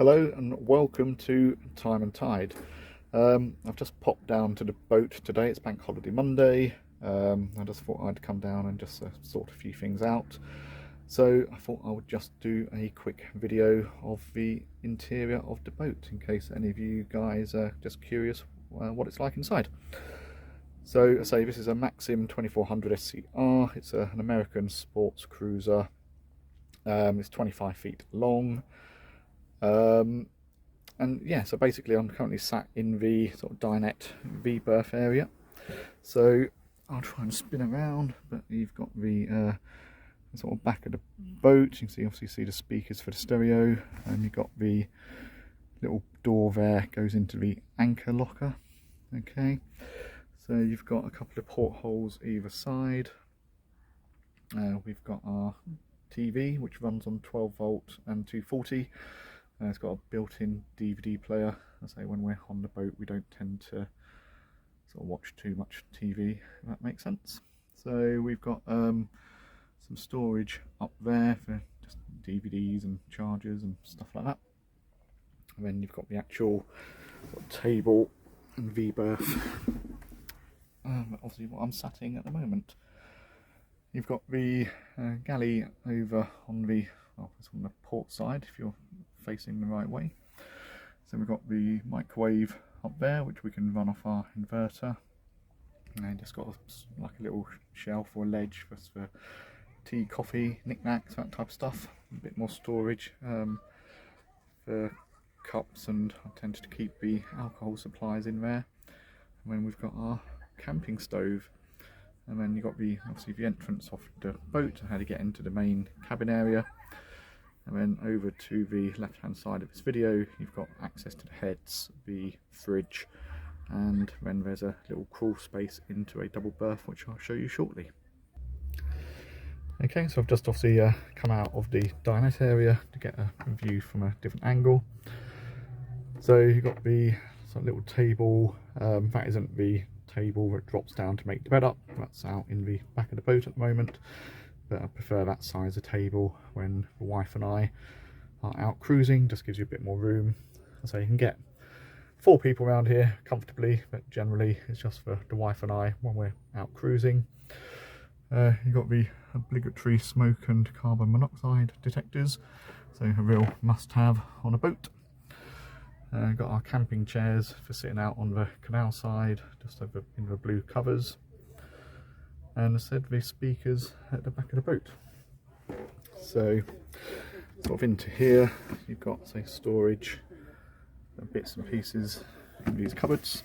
Hello and welcome to Time and Tide. I've just popped down to the boat today. It's Bank Holiday Monday. I just thought I'd come down and just sort a few things out. So I thought I would just do a quick video of the interior of the boat in case any of you guys are just curious what it's like inside. So I say this is a Maxum 2400 SCR. It's an American sports cruiser. It's 25 feet long. And yeah, so basically I'm currently sat in the sort of dinette Berth area. So I'll try and spin around, but you've got the sort of back of the boat. You can obviously see the speakers for the stereo, and you've got the little door there, goes into the anchor locker. Okay, so you've got a couple of portholes either side. We've got our TV, which runs on 12 volt and 240. It's got a built-in DVD player. I say when we're on the boat we don't tend to sort of watch too much TV, if that makes sense. So we've got some storage up there for just DVDs and chargers and stuff like that. And then you've got the actual sort of table and Berth. Obviously what I'm sat in at the moment. You've got the galley over on the, well, it's on the port side if you're facing the right way. So we've got the microwave up there, which we can run off our inverter, and just got like a little shelf or ledge for tea, coffee, knickknacks, that type of stuff. A bit more storage for cups, and I tend to keep the alcohol supplies in there. And then we've got our camping stove, and then you've got obviously the entrance off the boat, how to get into the main cabin area. And then over to the left hand side of this video you've got access to the heads, the fridge, and then there's a little crawl space into a double berth, which I'll show you shortly. Okay, so I've just obviously come out of the dinette area to get a view from a different angle. So you've got the sort of little table. That isn't the table that drops down to make the bed up. That's out in the back of the boat at the moment. But I prefer that size of table when the wife and I are out cruising. Just gives you a bit more room. So you can get 4 people around here comfortably, but generally it's just for the wife and I when we're out cruising. You've got the obligatory smoke and carbon monoxide detectors, so a real must-have on a boat. Got our camping chairs for sitting out on the canal side, just over in the blue covers. And I said the speakers at the back of the boat. So sort of into here you've got, say, storage, bits and pieces in these cupboards.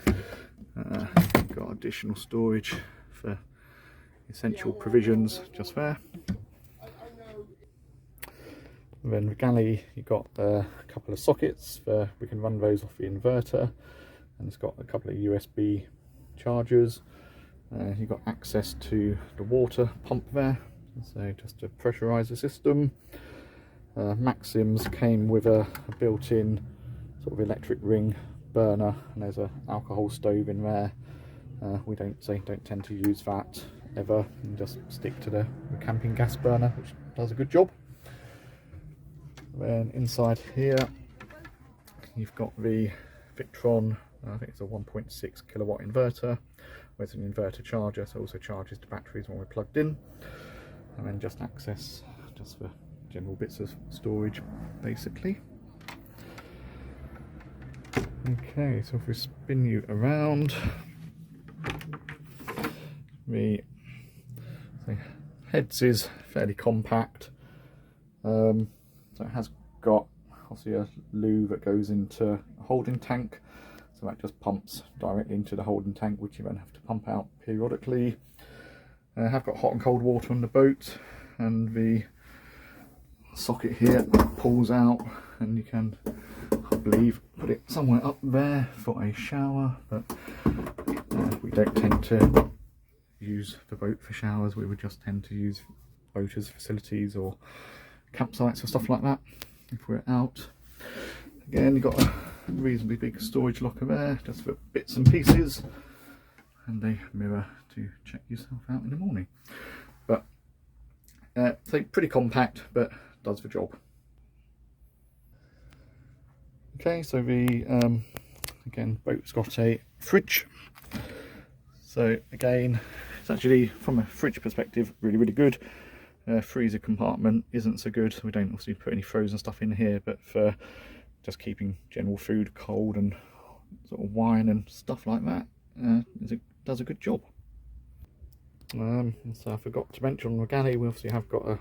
You've got additional storage for essential provisions just there. And then the galley, you've got a couple of sockets, we can run those off the inverter, and it's got a couple of USB chargers. You've got access to the water pump there, so just to pressurise the system. Maxim's came with a built-in sort of electric ring burner, and there's an alcohol stove in there. We don't tend to use that ever, and just stick to the camping gas burner, which does a good job. Then inside here you've got the Victron, I think it's a 1.6 kilowatt inverter. There's an inverter charger, so it also charges the batteries when we're plugged in. And then just access just for general bits of storage basically. Okay, so if we spin you around, the heads is fairly compact. So it has got obviously a loo that goes into a holding tank, so that just pumps directly into the holding tank, which you then have to pump out periodically. I have got hot and cold water on the boat, and the socket here pulls out, and you can, I believe, put it somewhere up there for a shower, but we don't tend to use the boat for showers. We would just tend to use boaters' facilities or campsites or stuff like that if we're out. Again, you've got a reasonably big storage locker there just for bits and pieces, and a mirror to check yourself out in the morning. But so pretty compact, but does the job. Okay, so the again, boat's got a fridge. So again, it's actually, from a fridge perspective, really good. Freezer compartment isn't so good, so we don't obviously put any frozen stuff in here, but for just keeping general food cold and sort of wine and stuff like that, it does a good job. So I forgot to mention, on the Galley we obviously have got a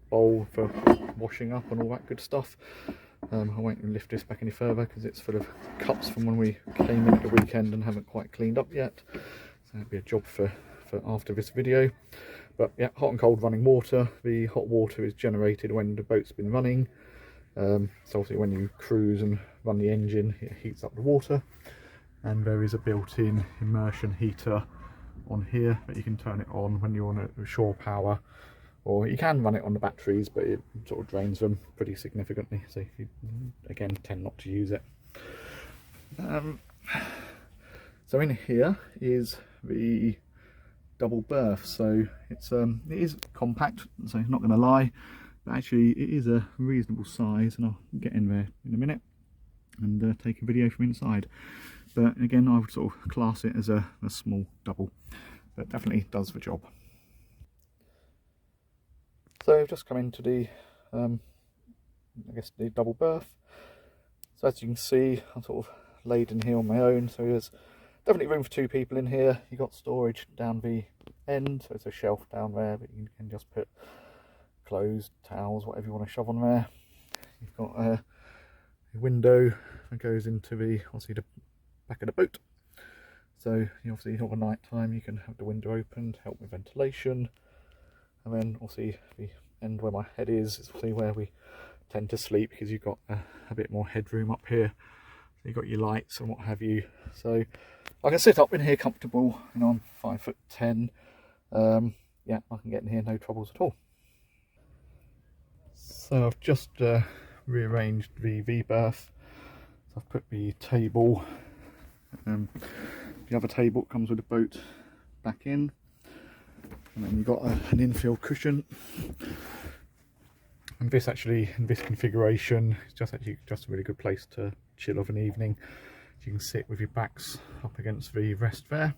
bowl for washing up and all that good stuff. I won't lift this back any further because it's full of cups from when we came in at the weekend and haven't quite cleaned up yet, so that'd be a job for after this video. But yeah, hot and cold running water. The hot water is generated when the boat's been running, so obviously when you cruise and run the engine, it heats up the water, and there is a built-in immersion heater on here, but you can turn it on when you're on a shore power, or you can run it on the batteries, but it sort of drains them pretty significantly, so you again tend not to use it. So in here is the double berth. So it is compact, so I'm not going to lie, but actually it is a reasonable size, and I'll get in there in a minute and take a video from inside. But again, I would sort of class it as a small double, but definitely does the job. So I've just come into the I guess the double berth. So as you can see, I'm sort of laid in here on my own, so there's definitely room for two people in here. You've got storage down the end, so it's a shelf down there, but you can just put clothes, towels, whatever you want to shove on there. You've got a window that goes into the, obviously, the back of the boat. So you obviously, over night time, you can have the window open to help with ventilation. And then obviously the end where my head is obviously where we tend to sleep, because you've got a bit more headroom up here. So you've got your lights and what have you. So I can sit up in here comfortable. You know, I'm 5'10". Yeah, I can get in here no troubles at all. So I've just rearranged the V-berth. So I've put the table, the other table comes with the boat, back in. And then you've got an infill cushion, and this actually, in this configuration, is just a really good place to chill of an evening. You can sit with your backs up against the rest there,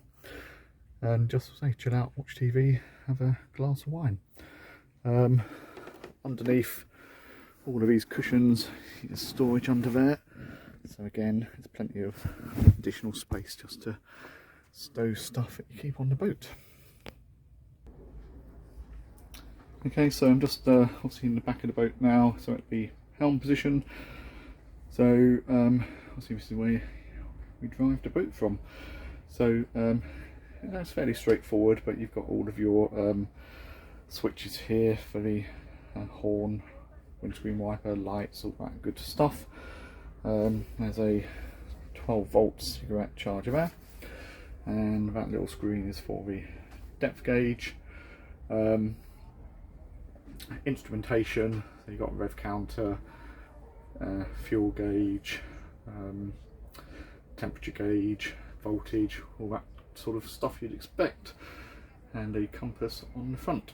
and just say chill out, watch TV, have a glass of wine. Underneath all of these cushions, there's storage under there. So again, there's plenty of additional space just to stow stuff that you keep on the boat. Okay, so I'm just obviously in the back of the boat now, so at the helm position. So obviously this is where we drive the boat from. So that's fairly straightforward, but you've got all of your switches here for the horn, windscreen wiper, lights, all that good stuff. There's a 12 volt cigarette charger there, and that little screen is for the depth gauge. Instrumentation, so you've got a rev counter, fuel gauge, temperature gauge, voltage, all that sort of stuff you'd expect, and a compass on the front.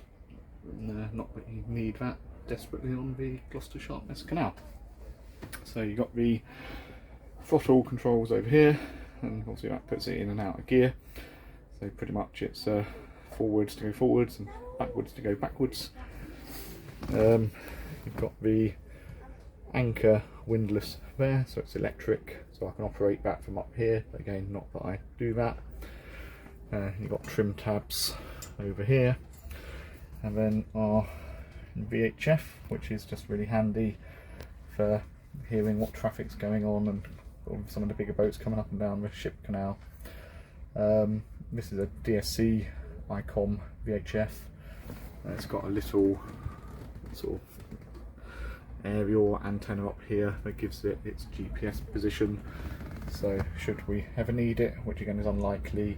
Not that you need that desperately on the Gloucester Sharpness Canal. So you've got the throttle controls over here, and obviously that puts it in and out of gear. So pretty much it's forwards to go forwards and backwards to go backwards. You've got the anchor windlass there, so it's electric, so I can operate that from up here, but again, not that I do that. You've got trim tabs over here, and then our VHF, which is just really handy for hearing what traffic's going on and some of the bigger boats coming up and down the ship canal. This is a Dsc Icom Vhf. It's got a little sort of aerial antenna up here that gives it its GPS position, so should we ever need it, which again is unlikely,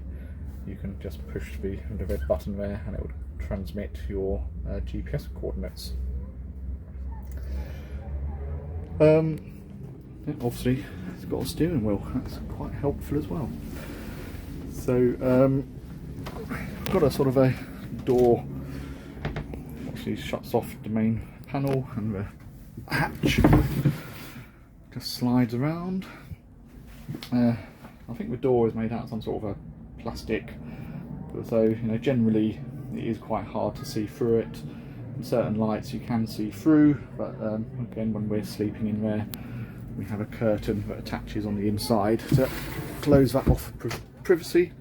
you can just push the red button there and it would transmit your GPS coordinates. Obviously it's got a steering wheel, that's quite helpful as well. So got a sort of a door, actually shuts off the main panel and the hatch just slides around. I think the door is made out of some sort of a plastic, so you know, generally it is quite hard to see through it. In certain lights you can see through, but again, when we're sleeping in there, we have a curtain that attaches on the inside to close that off for privacy.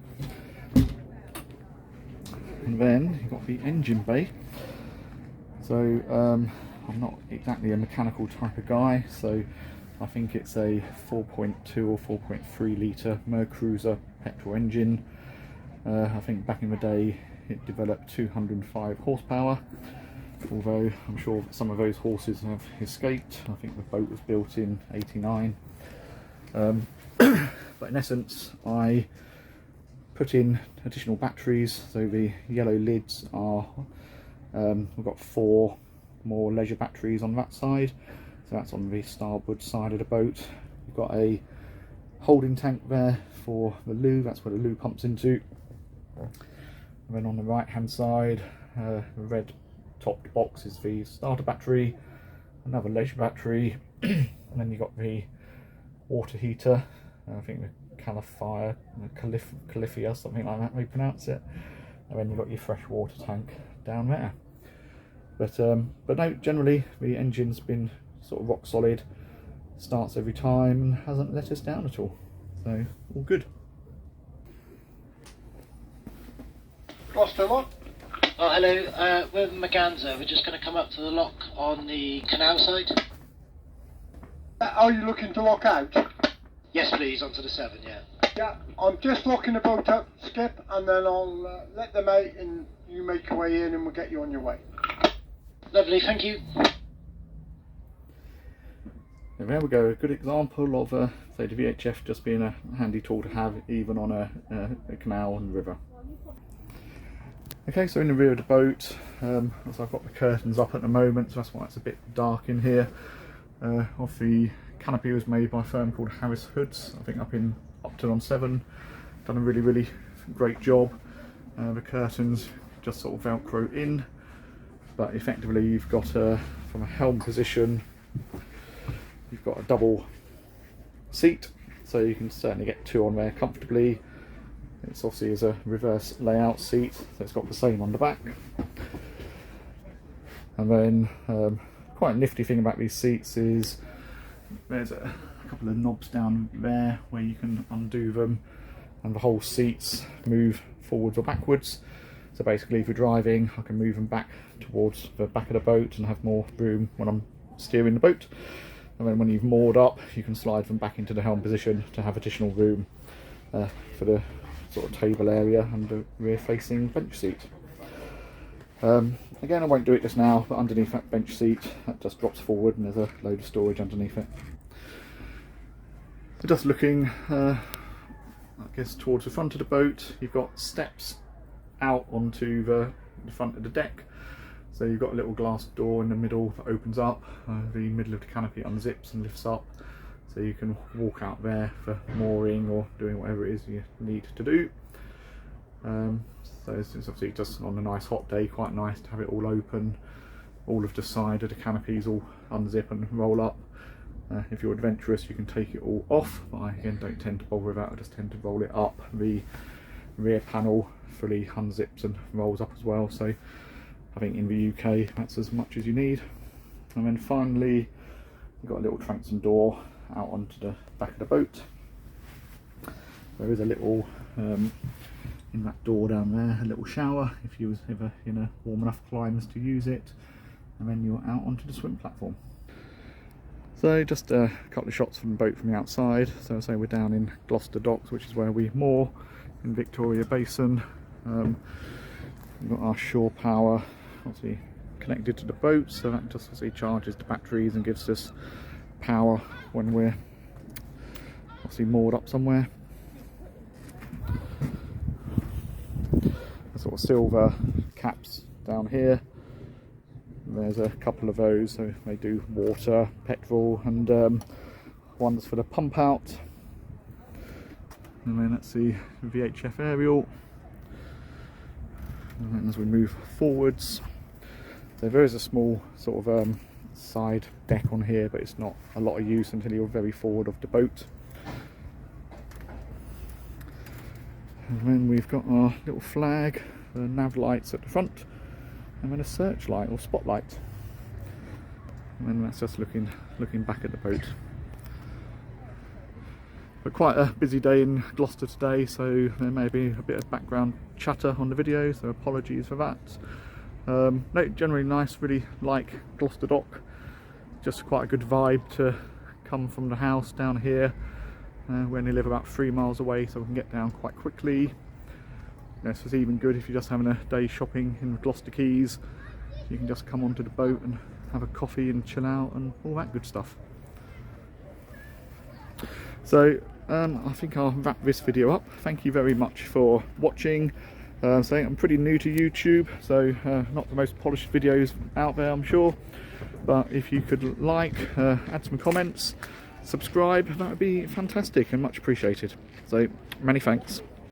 And then you've got the engine bay. So I'm not exactly a mechanical type of guy, so I think it's a 4.2 or 4.3 litre Mercruiser petrol engine. I think back in the day it developed 205 horsepower, although I'm sure some of those horses have escaped. I think the boat was built in '89. But in essence, I put in additional batteries, so the yellow lids are, we've got 4 more leisure batteries on that side, so that's on the starboard side of the boat. We've got a holding tank there for the loo, that's where the loo pumps into. And then on the right hand side, the red topped box is the starter battery, another leisure battery, and then you've got the water heater, I think the Califia, something like that we pronounce it, and then you've got your fresh water tank down there. But no, generally the engine's been sort of rock solid, starts every time and hasn't let us down at all, so all good. Gloucester, what? Oh, hello, we're Merganza. We're just going to come up to the lock on the canal side. Are you looking to lock out? Yes, please, onto the 7, yeah. Yeah, I'm just locking the boat up, Skip, and then I'll let them out and you make your way in and we'll get you on your way. Lovely, thank you. And there we go, a good example of, say, the VHF just being a handy tool to have even on a canal and river. Okay, so in the rear of the boat, so I've got the curtains up at the moment, so that's why it's a bit dark in here. Off the canopy was made by a firm called Harris Hoods, I think up in Upton-on-Severn. Done a really great job. The curtains just sort of velcro in, but effectively you've got from a helm position, you've got a double seat, so you can certainly get 2 on there comfortably. It's obviously is a reverse layout seat, so it's got the same on the back. And then quite a nifty thing about these seats is there's a couple of knobs down there where you can undo them, and the whole seats move forwards or backwards. So basically if you're driving, I can move them back towards the back of the boat and have more room when I'm steering the boat. And then when you've moored up, you can slide them back into the helm position to have additional room for the sort of table area and the rear facing bench seat. Again, I won't do it just now, but underneath that bench seat, that just drops forward and there's a load of storage underneath it. So just looking, I guess, towards the front of the boat, you've got steps out onto the front of the deck. So you've got a little glass door in the middle that opens up, the middle of the canopy unzips and lifts up, so you can walk out there for mooring or doing whatever it is you need to do. So it's obviously just on a nice hot day, quite nice to have it all open. All of the side of the canopies all unzip and roll up. If you're adventurous, you can take it all off, but I again don't tend to bother with that, I just tend to roll it up. The rear panel fully unzips and rolls up as well, so I think in the UK that's as much as you need. And then finally you've got a little transom door out onto the back of the boat. There is a little in that door down there, a little shower if you was ever in a warm enough climes to use it, and then you're out onto the swim platform. So just a couple of shots from the boat from the outside. So I say we're down in Gloucester docks, which is where we moor in Victoria Basin. We've got our shore power obviously connected to the boat, so that just obviously charges the batteries and gives us power when we're obviously moored up somewhere. The sort of silver caps down here, there's a couple of those, so they do water, petrol, and one's for the pump out. And then that's the VHF aerial. And then as we move forwards, so there is a small sort of side deck on here, but it's not a lot of use until you're very forward of the boat. And then we've got our little flag, the nav lights at the front, and then a searchlight or spotlight. And then that's just looking back at the boat. But quite a busy day in Gloucester today, so there may be a bit of background chatter on the video, so apologies for that. No, generally nice, really like Gloucester Dock. Just quite a good vibe to come from the house down here. We only live about 3 miles away, so we can get down quite quickly. This is even good if you're just having a day shopping in Gloucester Quays. You can just come onto the boat and have a coffee and chill out and all that good stuff. So I think I'll wrap this video up. Thank you very much for watching. So I'm pretty new to YouTube, so not the most polished videos out there, I'm sure. But if you could like, add some comments, subscribe, that would be fantastic and much appreciated. So many thanks.